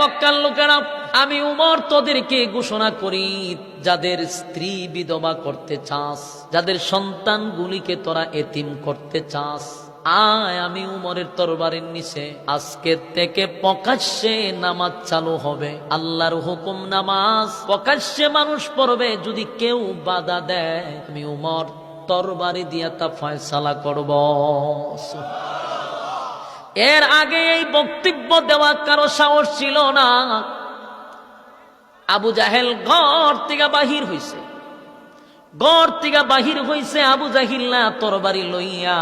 মক্কার লোকেরা, আমি উমর তোদেরকে ঘোষণা করি, যাদের স্ত্রী বিধবা করতে চাস, যাদের সন্তানগুলিকে তোরা এতিম করতে চাস, আয় আমি উমরের তরবারির নিচে আজকে থেকে প্রকাশ্যে নামাজ চালু হবে। আল্লাহর হুকুম নামাজ প্রকাশ্যে মানুষ পড়বে, যদি কেউ বাধা দেয় আমি উমর তরবারি দিয়া তা ফয়সালা করব। এর আগে এই বক্তব্য দেওয়া কারো সাহস ছিল না। আবু জাহেল ঘর থেকে বাহির হইছে, আবু জাহিল না তরবারি লইয়া।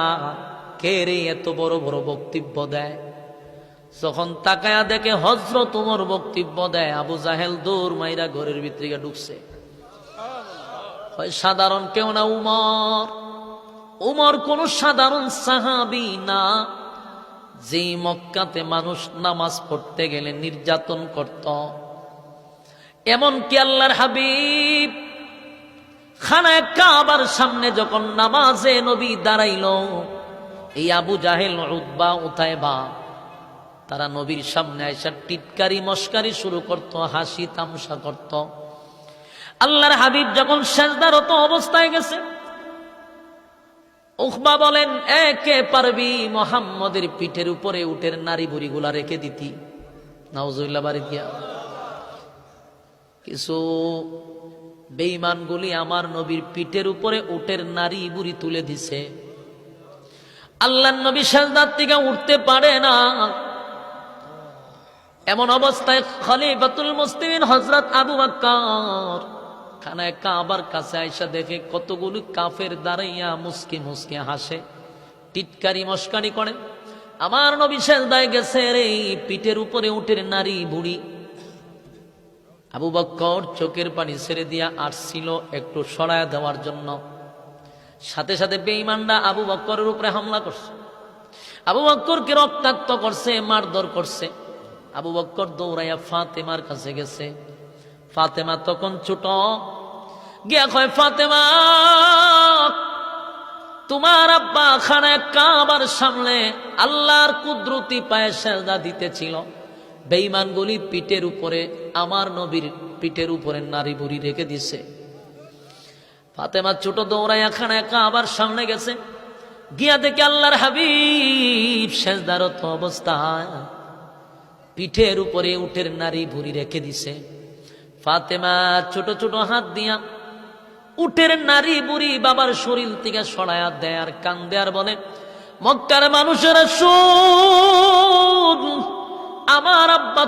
কে রে এত বড় বড় বক্তব্য দেয়? যখন তাকায়া দেখে হযরত ওমর বক্তব্য দেয়, আবু জাহেল দৌড় মাইরা ঘরের ভিতরে ঢুকছে। সাধারণ কেউ না, উমর কোন সাধারণ সাহাবী না, যে মক্কাতে মানুষ নামাজ পড়তে গেলে নির্যাতন করত। এমনকি আল্লাহর হাবিব খানায়ে কাবার সামনে যখন নামাজে নবী দাঁড়াইল, এই আবু জাহেল, উতবা, উতাইবা তারা নবীর সামনে আইসা টিটকারি মস্কারি শুরু করত, হাসি তামাশা করত। আল্লাহর হাবিব যখন সিজদারত অবস্থায় গেছে, উকবা বলেন, কে পারবি মুহাম্মদের পিঠের উপরে উটের নারী বুড়িগুলা রেখে দিতি? নাউজুবিল্লাহ বাড়ি দিয়া। কিছু বেঈমানগুলি আমার নবীর পিঠের উপরে উটের নারী বুড়ি তুলে দিছে। আল্লাহর নবী সিজদার থেকে উঠতে পারে না। এমন অবস্থায় খলিফাতুল মুসলিমিন হযরত আবু বকর খানায়ে কাবার কাছে আইসা দেখে কতগুলো কাফের দাঁড়াইয়া মুস্কি মুস্কি হাসে, টিটকারি মস্কারি করে। আমার নবী সিজদায় গেছে রে, পিঠের উপরে উটের নারী বুড়ি। আবু বকর চোখের পানি ছেড়ে দিয়া আসছিল একটু সরায়া দেওয়ার জন্য। সাথে সাথে বেঈমানরা আবু বকরের উপরে হামলা করছে, আবু বকরকে রক্তাক্ত করছে, মারধর করছে। আবু বকর দৌড়াইয়া ফাতেমার কাছে গেছে। ফাতেমা তখন ছোট, গিয়া কয়, ফাতেমা তোমার আব্বা খানায়ে কাবার সামনে আল্লাহর কুদরতি পায়ে সিজদা দিতেছিল, বেঈমানগুলি পিঠের উপরে, আমার নবীর পিঠের উপরে নারী বুড়ি রেখে দিছে। ফাতেমা ছোট দৌড়াইয়া খানায়ে কাবার সামনে গেছে, গিয়া দেখে আল্লাহর হাবিব সিজদারত অবস্থায় পিঠের উপরে উটের নারী বুড়ি রেখে দিছে। ফাতেমা ছোট ছোট হাত দিয়া উটের নারী বুড়ি বাবার শরীর থেকে সরায়া দেয় আর কান্দে আর বলে, মক্কার মানুষেরা শুন, আমার আব্বা